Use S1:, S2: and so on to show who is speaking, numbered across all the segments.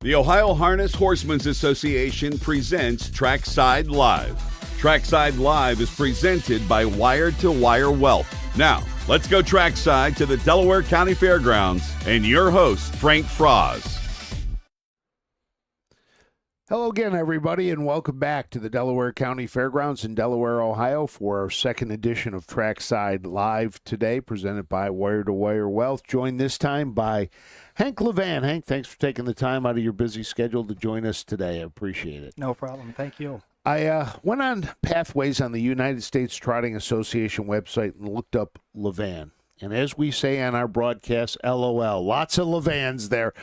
S1: The Ohio Harness Horsemen's Association presents Trackside Live. Trackside Live is presented by Wire to Wire Wealth. Now, let's go trackside to the Delaware County Fairgrounds and your host, Frank Froz.
S2: Hello again, everybody, and welcome back to the Delaware County Fairgrounds in Delaware, Ohio for our second edition of Trackside Live today, presented by Wire to Wire Wealth, joined this time by Hank LeVan. Hank, thanks for taking the time out of your busy schedule to join us today. I appreciate it.
S3: No problem. Thank you.
S2: I went on Pathways on the United States Trotting Association website and looked up LeVan. And as we say on our broadcast, LOL, lots of LeVans there.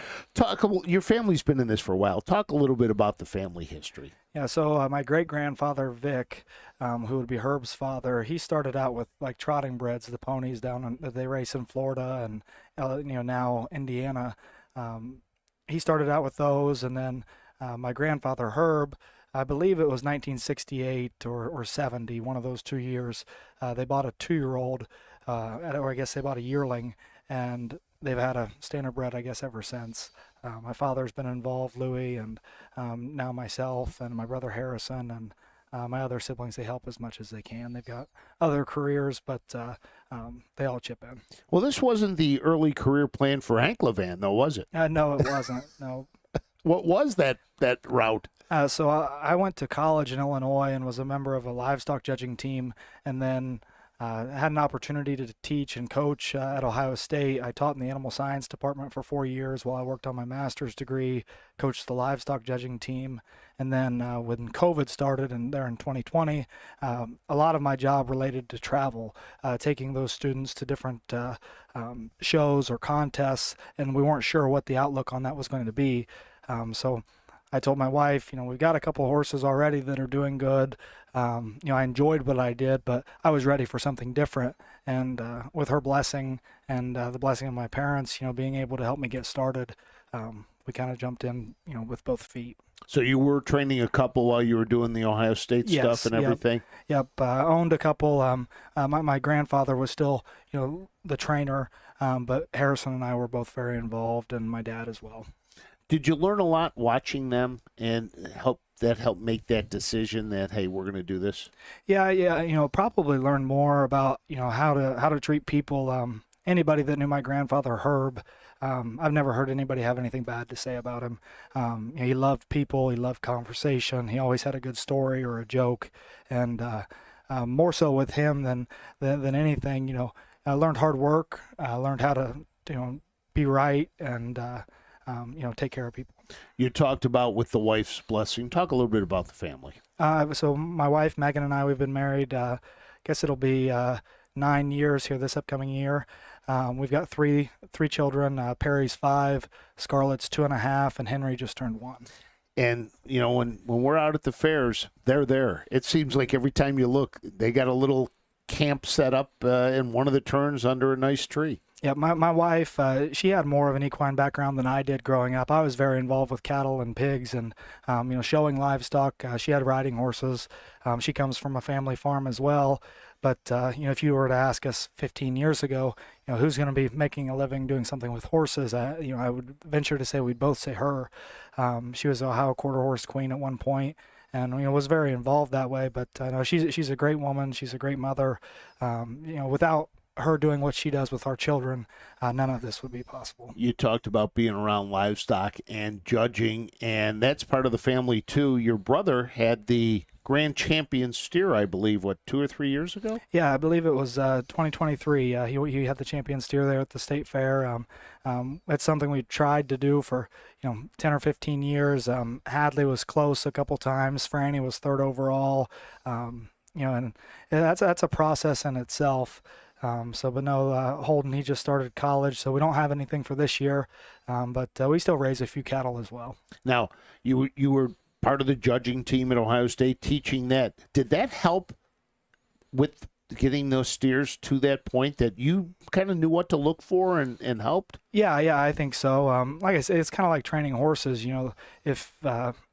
S2: Your family's been in this for a while. Talk a little bit about the family history.
S3: Yeah, so my great-grandfather, Vic, who would be Herb's father, he started out with like trotting breds, the ponies that they race in Florida and now Indiana. He started out with those, and then my grandfather, Herb, I believe it was 1968 or 70, one of those 2 years, they bought a 2-year-old, or I guess they bought a yearling, and they've had a standardbred, I guess, ever since. My father's been involved, Louis, and now myself and my brother Harrison, and my other siblings, they help as much as they can. They've got other careers, but they all chip in.
S2: Well, this wasn't the early career plan for Hank LeVan, though, was it?
S3: No, it wasn't. No.
S2: What was that route?
S3: So I went to college in Illinois and was a member of a livestock judging team, and then had an opportunity to teach and coach at Ohio State. I taught in the animal science department for 4 years while I worked on my master's degree, coached the livestock judging team. And then when COVID started and there in 2020, a lot of my job related to travel, taking those students to different shows or contests, and we weren't sure what the outlook on that was going to be. So I told my wife, we've got a couple horses already that are doing good. I enjoyed what I did, but I was ready for something different. And with her blessing and the blessing of my parents, being able to help me get started, we kind of jumped in, with both feet.
S2: So you were training a couple while you were doing the Ohio State stuff and everything?
S3: Yep. Owned a couple. My grandfather was still, the trainer, but Harrison and I were both very involved, and my dad as well.
S2: Did you learn a lot watching them and help make that decision that, hey, we're going to do this?
S3: Yeah. Probably learn more about, how to treat people. Anybody that knew my grandfather, Herb, I've never heard anybody have anything bad to say about him. He loved people. He loved conversation. He always had a good story or a joke. And more so with him than anything, I learned hard work. I learned how to, be right and, take care of people.
S2: You talked about with the wife's blessing. Talk a little bit about the family.
S3: So my wife, Megan, and I, we've been married, I guess it'll be 9 years here this upcoming year. We've got three children. Perry's 5, Scarlett's 2.5, and Henry just turned 1.
S2: And, when we're out at the fairs, they're there. It seems like every time you look, they got a little camp set up in one of the turns under a nice tree.
S3: Yeah, my wife, she had more of an equine background than I did growing up. I was very involved with cattle and pigs and, showing livestock. She had riding horses. She comes from a family farm as well. But, if you were to ask us 15 years ago, who's going to be making a living doing something with horses, I would venture to say we'd both say her. She was a Ohio quarter horse queen at one point and, was very involved that way. But no, she's a great woman. She's a great mother. Without her doing what she does with our children, none of this would be possible.
S2: You talked about being around livestock and judging, and that's part of the family too. Your brother had the grand champion steer, I believe, 2 or 3 years ago?
S3: Yeah, I believe it was 2023. He had the champion steer there at the state fair. It's something we tried to do for 10 or 15 years. Hadley was close a couple times. Franny was 3rd overall. And that's a process in itself. Holden, he just started college, so we don't have anything for this year, but we still raise a few cattle as well.
S2: Now, you were part of the judging team at Ohio State, teaching that. Did that help with getting those steers to that point that you kind of knew what to look for and helped?
S3: Yeah, I think so. Like I said, it's kind of like training horses. If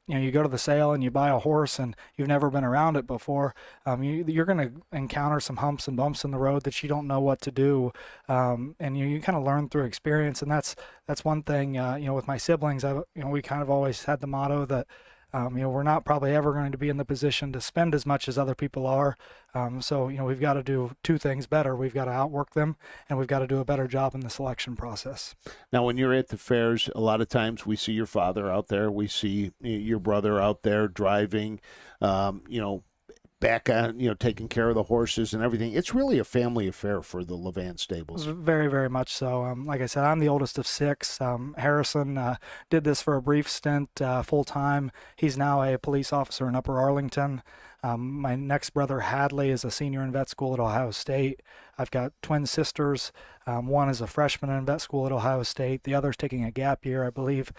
S3: you go to the sale and you buy a horse and you've never been around it before, you're going to encounter some humps and bumps in the road that you don't know what to do, and you kind of learn through experience. And that's one thing. With my siblings, we kind of always had the motto that we're not probably ever going to be in the position to spend as much as other people are. So we've got to do two things better. We've got to outwork them, and we've got to do a better job in the selection process.
S2: Now, when you're at the fairs, a lot of times we see your father out there. We see your brother out there driving, back on, taking care of the horses and everything. It's really a family affair for the LeVan stables.
S3: Very, very much so. Like I said, I'm the oldest of six. Harrison did this for a brief stint full time. He's now a police officer in Upper Arlington. My next brother, Hadley, is a senior in vet school at Ohio State. I've got twin sisters. One is a freshman in vet school at Ohio State. The other's taking a gap year, I believe.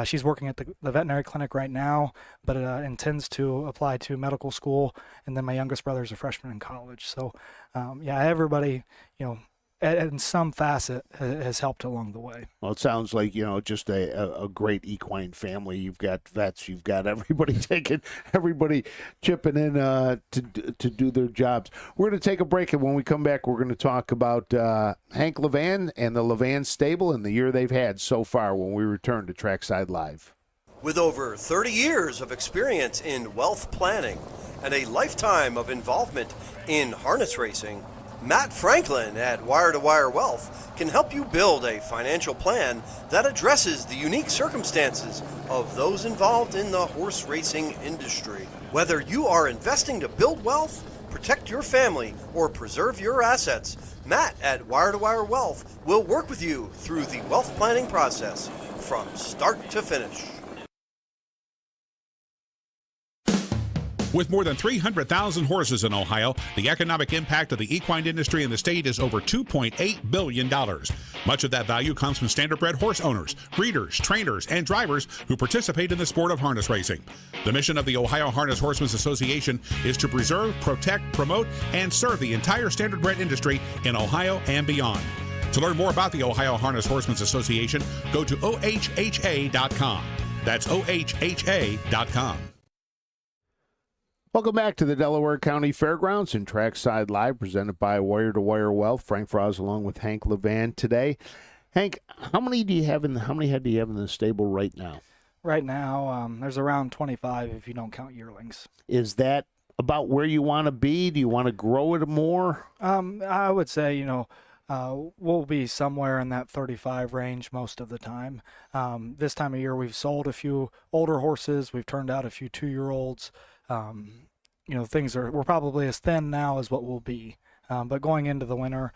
S3: She's working at the veterinary clinic right now, but intends to apply to medical school. And then my youngest brother is a freshman in college. So, everybody, in some facet has helped along the way.
S2: Well, it sounds like, just a great equine family. You've got vets, you've got everybody chipping in to do their jobs. We're going to take a break, and when we come back, we're going to talk about Hank LeVan and the LeVan stable and the year they've had so far when we return to Trackside Live.
S4: With over 30 years of experience in wealth planning and a lifetime of involvement in harness racing, Matt Franklin at Wire to Wire Wealth can help you build a financial plan that addresses the unique circumstances of those involved in the horse racing industry. Whether you are investing to build wealth, protect your family, or preserve your assets, Matt at Wire to Wire Wealth will work with you through the wealth planning process from start to finish.
S5: With more than 300,000 horses in Ohio, the economic impact of the equine industry in the state is over $2.8 billion. Much of that value comes from standardbred horse owners, breeders, trainers, and drivers who participate in the sport of harness racing. The mission of the Ohio Harness Horsemen's Association is to preserve, protect, promote, and serve the entire standardbred industry in Ohio and beyond. To learn more about the Ohio Harness Horsemen's Association, go to ohha.com. That's ohha.com.
S2: Welcome back to the Delaware County Fairgrounds and Trackside Live, presented by Wire to Wire Wealth. Frank Froz along with Hank LeVan today. Hank, how many head do you have in the stable right now?
S3: Right now, there's around 25 if you don't count yearlings.
S2: Is that about where you want to be? Do you want to grow it more?
S3: I would say, we'll be somewhere in that 35 range most of the time. This time of year, we've sold a few older horses. We've turned out a few 2-year-olds. We're probably as thin now as what we'll be. But going into the winter,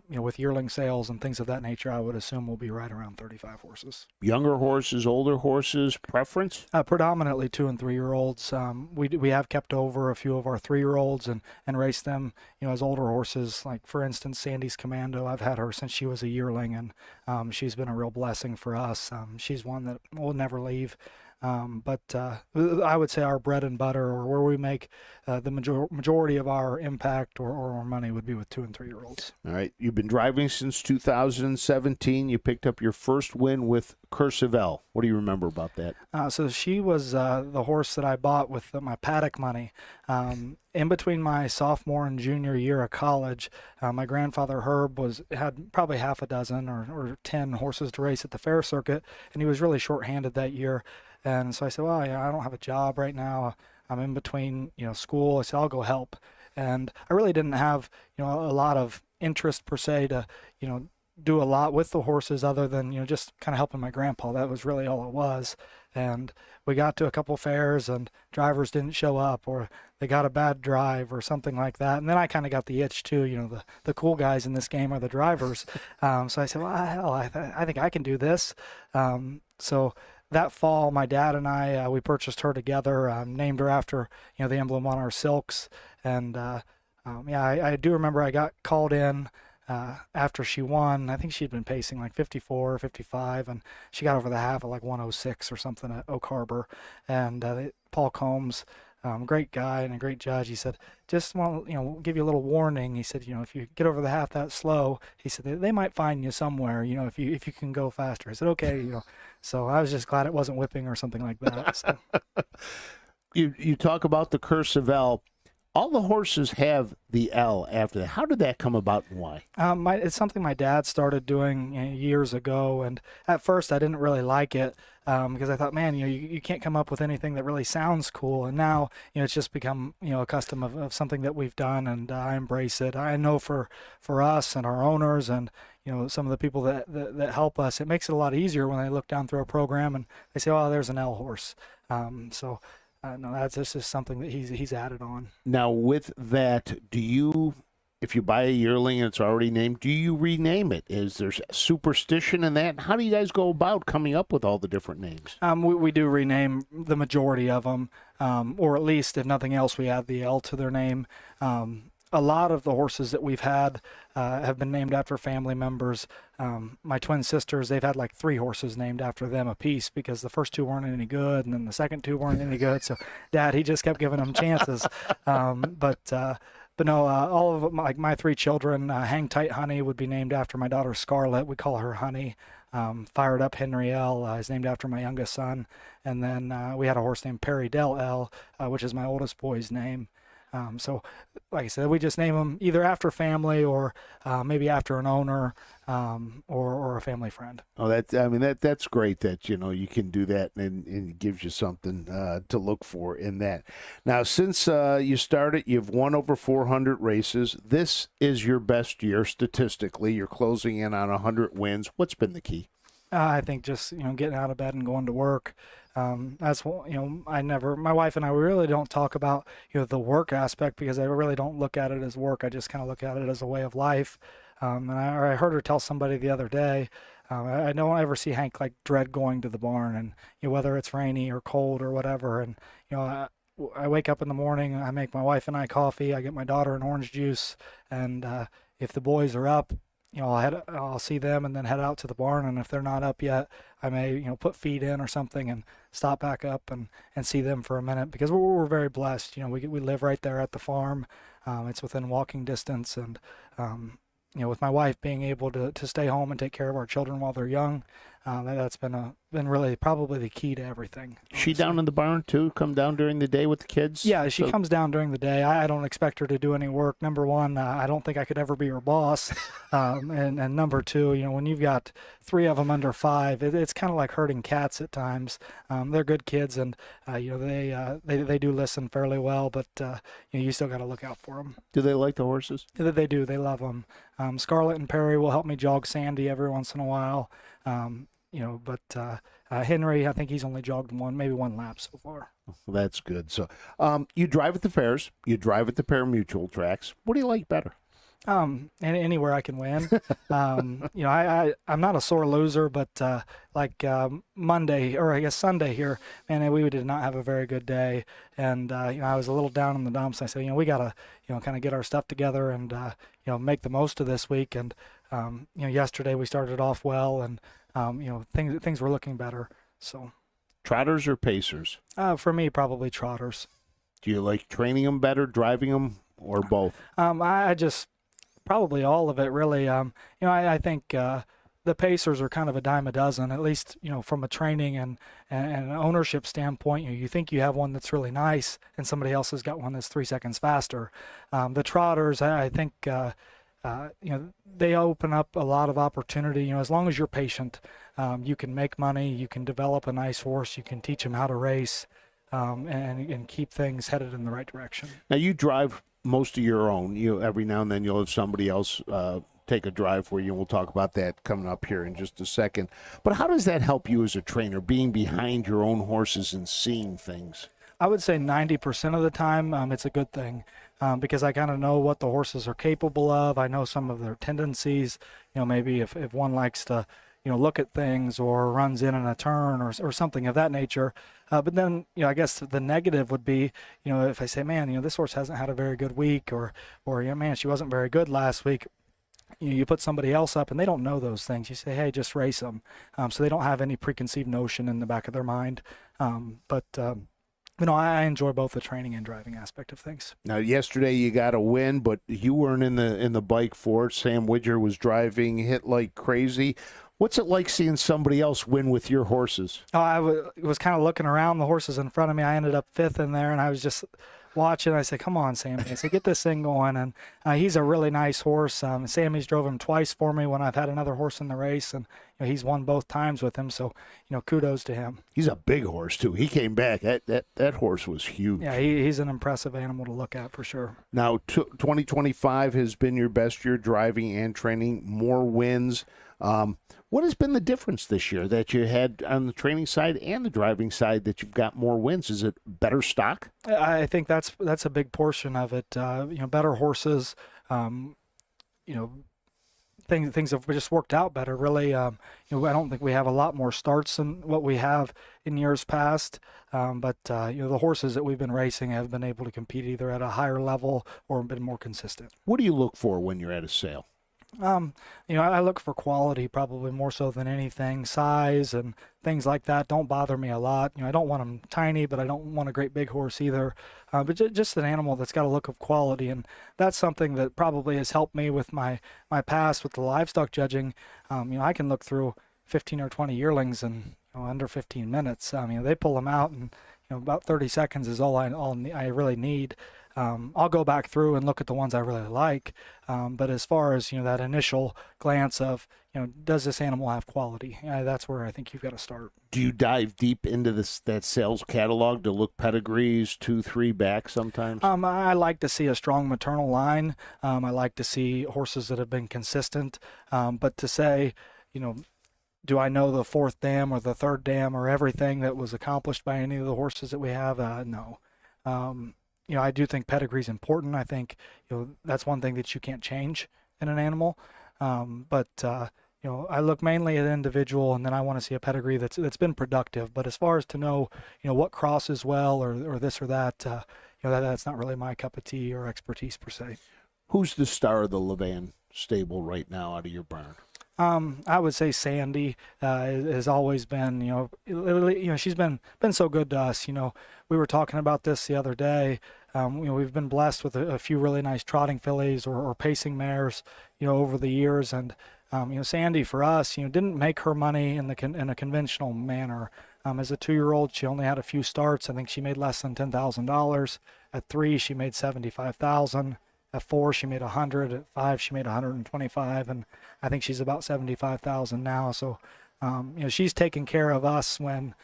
S3: with yearling sales and things of that nature, I would assume we'll be right around 35 horses.
S2: Younger horses, older horses, preference?
S3: Predominantly 2- and 3-year-olds. We have kept over a few of our 3-year-olds and raced them, as older horses. Like, for instance, Sandy's Commando. I've had her since she was a yearling, and she's been a real blessing for us. She's one that will never leave. But I would say our bread and butter, or where we make the majority of our impact or our money, would be with 2- and 3-year-olds.
S2: All right. You've been driving since 2017. You picked up your first win with Courchevel. What do you remember about that?
S3: So she was the horse that I bought with my paddock money. In between my sophomore and junior year of college, my grandfather Herb had probably half a dozen or 10 horses to race at the fair circuit, and he was really short-handed that year. And so I said, well, I don't have a job right now. I'm in between, school. I said, I'll go help. And I really didn't have, a lot of interest per se to, do a lot with the horses other than, just kind of helping my grandpa. That was really all it was. And we got to a couple fairs and drivers didn't show up, or they got a bad drive or something like that. And then I kind of got the itch too, the cool guys in this game are the drivers. So I said, well, hell, I think I can do this. So that fall, my dad and I, we purchased her together, named her after, the emblem on our silks. And I do remember I got called in after she won. I think she'd been pacing like 54 or 55, and she got over the half at like 106 or something at Oak Harbor. And Paul Combs great guy and a great judge. He said, just want to, give you a little warning. He said, if you get over the half that slow, he said, they might find you somewhere, if you can go faster. I said, okay, So I was just glad it wasn't whipping or something like that. So.
S2: You talk about the cursive L. All the horses have the L after that. How did that come about and why?
S3: It's something my dad started doing years ago, and at first I didn't really like it because I thought, man, you can't come up with anything that really sounds cool. And now, it's just become, a custom of something that we've done, and I embrace it. I know for us and our owners and some of the people that help us, it makes it a lot easier when they look down through a program and they say, oh, there's an L horse. No, that's just something that he's added on.
S2: Now, with that, if you buy a yearling and it's already named, do you rename it? Is there superstition in that? How do you guys go about coming up with all the different names?
S3: We do rename the majority of them, or at least, if nothing else, we add the L to their name. A lot of the horses that we've had have been named after family members. My twin sisters, they've had like 3 horses named after them apiece because the first 2 weren't any good, and then the second 2 weren't any good. So Dad, he just kept giving them chances. But no, all of them, like my 3 children, Hang Tight Honey would be named after my daughter Scarlett. We call her Honey. Fired Up Henry L is named after my youngest son. And then we had a horse named Perry Dell L, which is my oldest boy's name. So, like I said, we just name them either after family or maybe after an owner or a family friend.
S2: Oh, that's great that you can do that, and it gives you something to look for in that. Now, since you started, you've won over 400 races. This is your best year statistically. You're closing in on 100 wins. What's been the key?
S3: I think just getting out of bed and going to work. That's what my wife and I, we really don't talk about the work aspect because I really don't look at it as work. I just kind of look at it as a way of life. And I heard her tell somebody the other day, I don't ever see Hank like dread going to the barn, and whether it's rainy or cold or whatever. And I wake up in the morning, I make my wife and I coffee, I get my daughter an orange juice, and if the boys are up, I'll see them and then head out to the barn. And if they're not up yet, I may, put feed in or something and stop back up and see them for a minute because we're very blessed. We live right there at the farm. It's within walking distance. And, with my wife being able to stay home and take care of our children while they're young, that's been really probably the key to everything.
S2: She down in the barn too? Come down during the day with the kids?
S3: Yeah, she comes down during the day. I don't expect her to do any work. Number one, I don't think I could ever be her boss. And number two, when you've got 3 of them under 5, it's kind of like herding cats at times. They're good kids, and they do listen fairly well, but you still got to look out for them.
S2: Do they like the horses?
S3: They do. They love them. Scarlett and Perry will help me jog Sandy every once in a while. But Henry, I think he's only jogged maybe one lap so far.
S2: Well, that's good. So, you drive at the fairs, you drive at the pari-mutuel tracks. What do you like better?
S3: Anywhere I can win. I'm not a sore loser, but Monday, or I guess Sunday here, man, we did not have a very good day, and I was a little down in the dumps. I said, we gotta, kind of get our stuff together and make the most of this week. And yesterday we started off well, and things were looking better. So,
S2: trotters or pacers?
S3: For me, probably trotters.
S2: Do you like training them better, driving them, or both?
S3: I just probably all of it, really. I think the pacers are kind of a dime a dozen, at least from a training and an ownership standpoint. You think you have one that's really nice, and somebody else has got one that's 3 seconds faster. The trotters, I think. They open up a lot of opportunity. As long as you're patient, you can make money, you can develop a nice horse, you can teach them how to race, and keep things headed in the right direction.
S2: Now, you drive most of your own. Every now and then you'll have somebody else take a drive for you, and we'll talk about that coming up here in just a second. But how does that help you as a trainer, being behind your own horses and seeing things?
S3: I would say 90% of the time it's a good thing because I kind of know what the horses are capable of. I know some of their tendencies. Maybe if one likes to, look at things or runs in a turn or something of that nature. But then, I guess the negative would be, if I say, man, this horse hasn't had a very good week or man, she wasn't very good last week. You put somebody else up and they don't know those things. You say, hey, just race them. So they don't have any preconceived notion in the back of their mind. But I enjoy both the training and driving aspect of things.
S2: Now, yesterday you got a win, but you weren't in the bike for it. Sam Widger was driving, hit like crazy. What's it like seeing somebody else win with your horses?
S3: Oh, I was kind of looking around the horses in front of me. I ended up 5th in there, and I was just watching. I said, "Come on, Sammy!" I said, "Get this thing going." And he's a really nice horse. Sammy's drove him twice for me when I've had another horse in the race, and he's won both times with him. So kudos to him.
S2: He's a big horse too. He came back. That horse was huge.
S3: Yeah, he's an impressive animal to look at for sure.
S2: Now, 2025 has been your best year driving and training. More wins. What has been the difference this year that you had on the training side and the driving side that you've got more wins? Is it better stock?
S3: I think that's a big portion of it. Better horses. Things have just worked out better. Really, I don't think we have a lot more starts than what we have in years past. But the horses that we've been racing have been able to compete either at a higher level or been more consistent.
S2: What do you look for when you're at a sale?
S3: I look for quality probably more so than anything. Size and things like that don't bother me a lot. I don't want them tiny, but I don't want a great big horse either. But just an animal that's got a look of quality, and that's something that probably has helped me with my past with the livestock judging. I can look through 15 or 20 yearlings in under 15 minutes. They pull them out, and about 30 seconds is all I really need. I'll go back through and look at the ones I really like, but as far as that initial glance of does this animal have quality, that's where I think you've got to start.
S2: Do you dive deep into that sales catalog to look pedigrees 2-3 back sometimes?
S3: I like to see a strong maternal line. I like to see horses that have been consistent, but to say do I know the 4th dam or the 3rd dam or everything that was accomplished by any of the horses that we have? No. I do think pedigree is important. I think that's one thing that you can't change in an animal. But I look mainly at the individual, and then I want to see a pedigree that's been productive. But as far as to know, what crosses well or this or that, that's not really my cup of tea or expertise per se.
S2: Who's the star of the LeVan stable right now out of your barn?
S3: I would say Sandy has always been, she's been so good to us. We were talking about this the other day. We've been blessed with a few really nice trotting fillies or pacing mares, over the years. And, Sandy for us, didn't make her money in a conventional manner. As a 2-year-old, she only had a few starts. I think she made less than $10,000. At 3, she made $75,000. At 4, she made $100. At 5, she made $125, and I think she's about $75,000 now. So, she's taking care of us when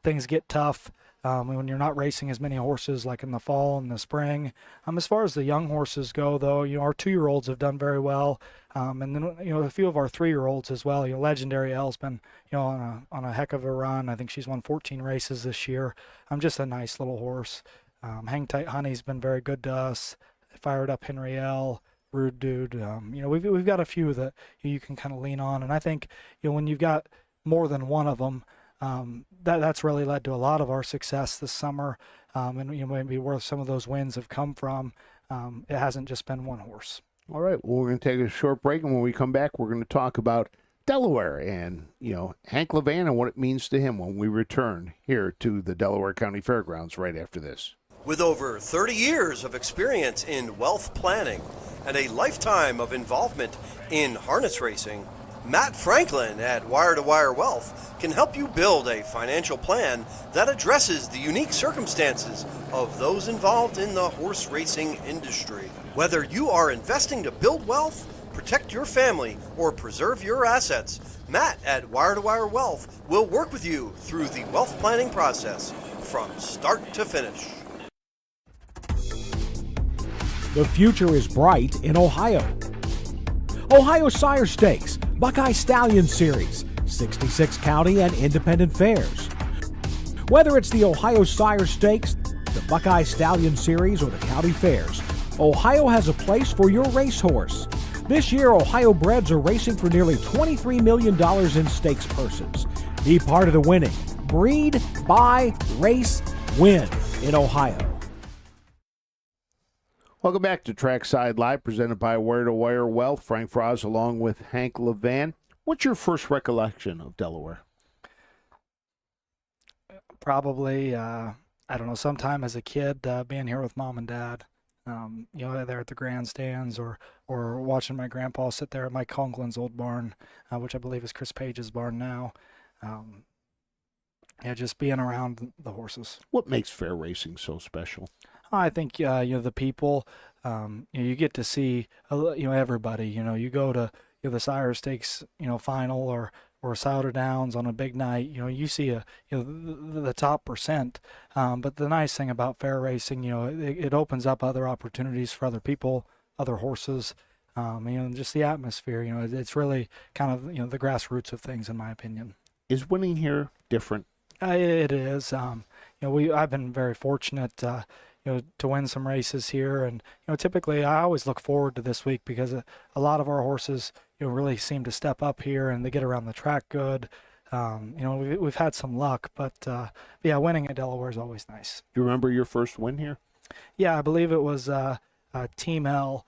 S3: things get tough. When you're not racing as many horses like in the fall and the spring. As far as the young horses go, though, our 2-year-olds have done very well, and then a few of our 3-year-olds as well. Legendary Elle's been on a heck of a run. I think she's won 14 races this year. Just a nice little horse. Hang Tight Honey's been very good to us. Fired Up Henrielle, Rude Dude. We've got a few that you can kind of lean on, and I think when you've got more than one of them, that's really led to a lot of our success this summer, and maybe where some of those wins have come from. It hasn't just been one horse.
S2: All right, well, we're going to take a short break, and when we come back, we're going to talk about Delaware and Hank LeVan and what it means to him when we return here to the Delaware County Fairgrounds right after this.
S4: With over 30 years of experience in wealth planning and a lifetime of involvement in harness racing, Matt Franklin at Wire to Wire Wealth can help you build a financial plan that addresses the unique circumstances of those involved in the horse racing industry. Whether you are investing to build wealth, protect your family, or preserve your assets, Matt at Wire to Wire Wealth will work with you through the wealth planning process from start to finish.
S6: The future is bright in Ohio. Ohio Sire Stakes, Buckeye Stallion Series, 66 county and independent fairs. Whether it's the Ohio Sire Stakes, the Buckeye Stallion Series, or the county fairs, Ohio has a place for your racehorse. This year, Ohio breds are racing for nearly $23 million in stakes purses. Be part of the winning. Breed, buy, race, win in Ohio.
S2: Welcome back to Trackside Live, presented by Wire to Wire Wealth. Frank Froz along with Hank LeVan. What's your first recollection of Delaware?
S3: Probably I don't know, sometime as a kid, being here with mom and dad, there at the grandstands, or watching my grandpa sit there at Mike Conklin's old barn, which I believe is Chris Page's barn now. Um, yeah, just being around the horses.
S2: What makes fair racing so special?
S3: I think the people, you get to see everybody. You go to the Sire Stakes final or Souder Downs on a big night. You see the top percent. But the nice thing about fair racing, it opens up other opportunities for other people, other horses. Just the atmosphere. It's really kind of the grassroots of things, in my opinion.
S2: Is winning here different?
S3: It is. I've been very fortunate, to win some races here, and typically I always look forward to this week because a lot of our horses, really seem to step up here and they get around the track good. We've had some luck, but yeah, winning at Delaware is always nice.
S2: Do you remember your first win here?
S3: Yeah, I believe it was Team L.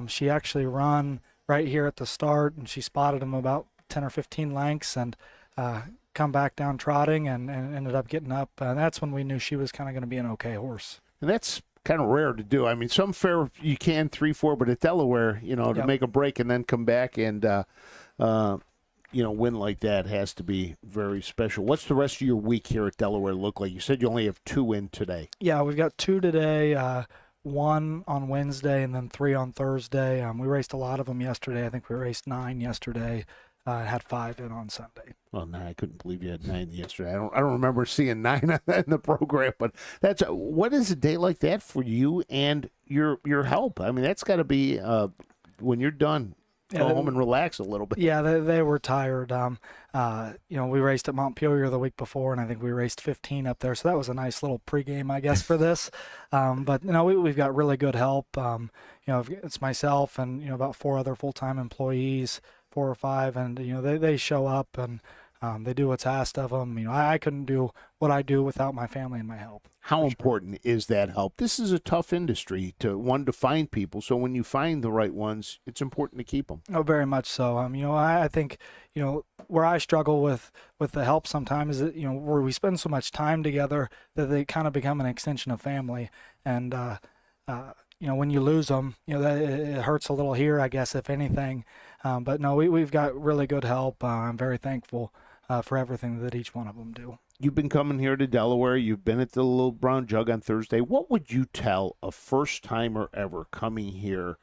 S3: She actually run right here at the start, and she spotted him about 10 or 15 lengths, and come back down trotting and ended up getting up. That's when we knew she was kind of going to be an okay horse.
S2: And that's kind of rare to do. I mean, some fair you can 3-4, but at Delaware, to make a break and then come back and win like that has to be very special. What's the rest of your week here at Delaware look like? You said you only have 2 in today.
S3: Yeah, we've got 2 today. 1 on Wednesday and then 3 on Thursday. We raced a lot of them yesterday. I think we raced 9 yesterday. Had 5 in on Sunday.
S2: Well, no, I couldn't believe you had 9 yesterday. I don't remember seeing 9 in the program. But what is a day like that for you and your help? I mean, that's got to be when you're done. Go home and relax a little bit.
S3: Yeah, they were tired. We raced at Montpelier the week before, and I think we raced 15 up there. So that was a nice little pregame, I guess, for this. But we've got really good help. It's myself and about 4 other full-time employees. 4 or 5, and they show up and they do what's asked of them. I couldn't do what I do without my family and my help.
S2: How important is that help? This is a tough industry to find people. So when you find the right ones, it's important to keep them.
S3: Oh, very much so. I think where I struggle with the help sometimes is that where we spend so much time together that they kind of become an extension of family, and when you lose them, it hurts a little here, I guess, if anything. But no, we've got really good help. I'm very thankful for everything that each one of them do.
S2: You've been coming here to Delaware. You've been at the Little Brown Jug on Thursday. What would you tell a first-timer ever coming here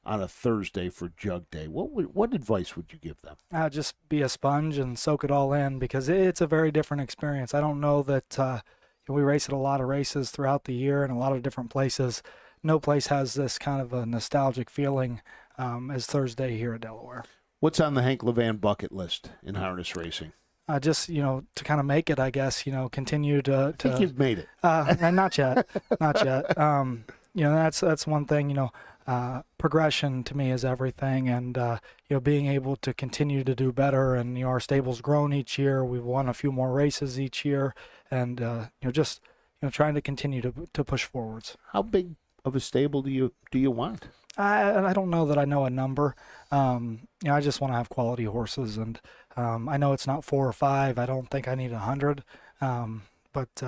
S2: on a Thursday for Jug Day? What advice would you give them?
S3: Just be a sponge and soak it all in, because it's a very different experience. I don't know that we race at a lot of races throughout the year in a lot of different places. No place has this kind of a nostalgic feeling as Thursday here at Delaware.
S2: What's on the Hank LeVan bucket list in harness racing?
S3: Just, to kind of make it, I guess, continue to...
S2: I think you've made it.
S3: Not yet. Not yet. That's one thing, progression to me is everything, and, being able to continue to do better, and, our stable's grown each year. We've won a few more races each year, and, just, trying to continue to push forwards.
S2: How big of a stable do you want?
S3: I don't know that I know a number. I just want to have quality horses, and I know it's not 4 or 5. I don't think I need 100. But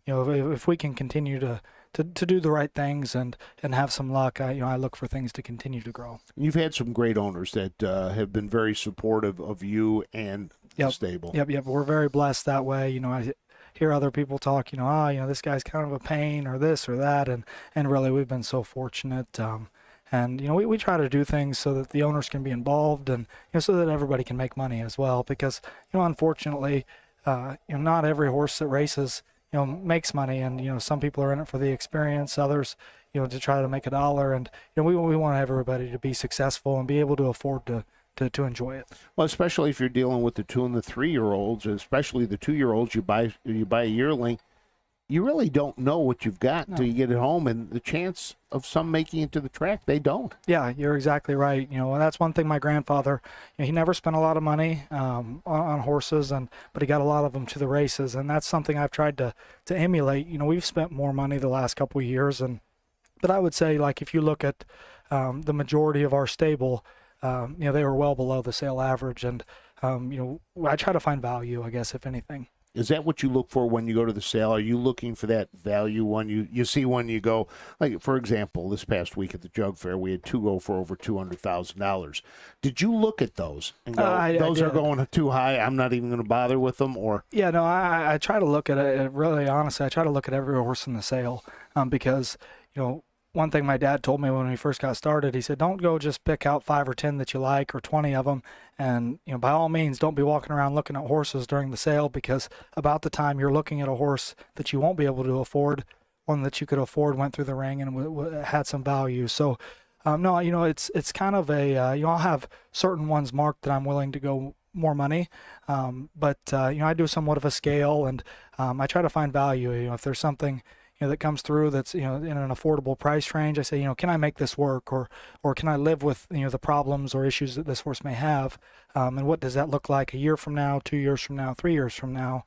S3: if we can continue to do the right things and have some luck, I look for things to continue to grow.
S2: You've had some great owners that have been very supportive of you and the stable.
S3: Yep. We're very blessed that way. I hear other people talk, this guy's kind of a pain or this or that, and really we've been so fortunate. And we try to do things so that the owners can be involved, and so that everybody can make money as well. Because unfortunately, not every horse that races makes money, and some people are in it for the experience, others to try to make a dollar, and we want everybody to be successful and be able to afford to enjoy it.
S2: Well, especially if you're dealing with the 2 and the 3-year-olds, especially the 2-year-olds, you buy a yearling. You really don't know what you've got until you get it home, and the chance of some making it to the track, they don't.
S3: Yeah, you're exactly right. That's one thing my grandfather, he never spent a lot of money on horses, but he got a lot of them to the races, and that's something I've tried to emulate. We've spent more money the last couple of years, but I would say, like, if you look at the majority of our stable, they were well below the sale average, and I try to find value, I guess, if anything.
S2: Is that what you look for when you go to the sale? Are you looking for that value one? You see when you go, like, for example, this past week at the Jug Fair, we had 2 go for over $200,000. Did you look at those and go, those are going too high, I'm not even going to bother with them? Or
S3: Yeah, no, I try to look at it, really honestly, I try to look at every horse in the sale because, one thing my dad told me when we first got started, he said, don't go just pick out 5 or 10 that you like or 20 of them. And, by all means, don't be walking around looking at horses during the sale, because about the time you're looking at a horse that you won't be able to afford, one that you could afford went through the ring and had some value. So, no, it's kind of a, I'll have certain ones marked that I'm willing to go more money. But I do somewhat of a scale, and I try to find value. If there's something that comes through that's in an affordable price range, I say, can I make this work, or can I live with the problems or issues that this horse may have, and what does that look like a year from now, 2 years from now, 3 years from now?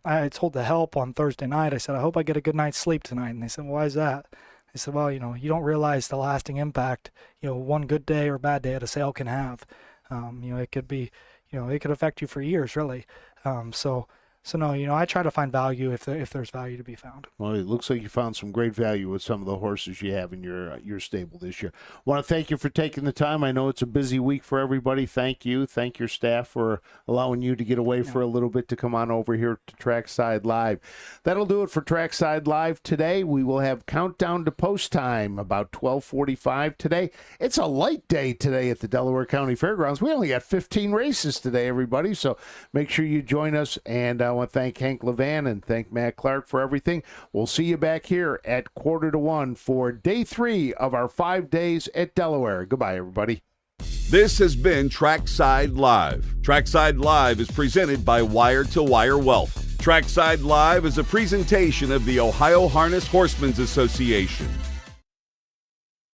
S3: I told the help on Thursday night, I said, I hope I get a good night's sleep tonight. And they said, well, why is that? I said, well, you don't realize the lasting impact one good day or bad day at a sale can have. It could be, it could affect you for years, really. So no, I try to find value if there's value to be found.
S2: Well, it looks like you found some great value with some of the horses you have in your stable this year. I want to thank you for taking the time. I know it's a busy week for everybody. Thank you. Thank your staff for allowing you to get away for a little bit to come on over here to Trackside Live. That'll do it for Trackside Live today. We will have countdown to post time about 12:45 today. It's a light day today at the Delaware County Fairgrounds. We only got 15 races today, everybody, so make sure you join us. And I want to thank Hank LeVan and thank Matt Clark for everything. We'll see you back here at 12:45 for day 3 of our 5 days at Delaware. Goodbye, everybody.
S1: This has been Trackside Live. Trackside Live is presented by Wire to Wire Wealth. Trackside Live is a presentation of the Ohio Harness Horsemen's Association.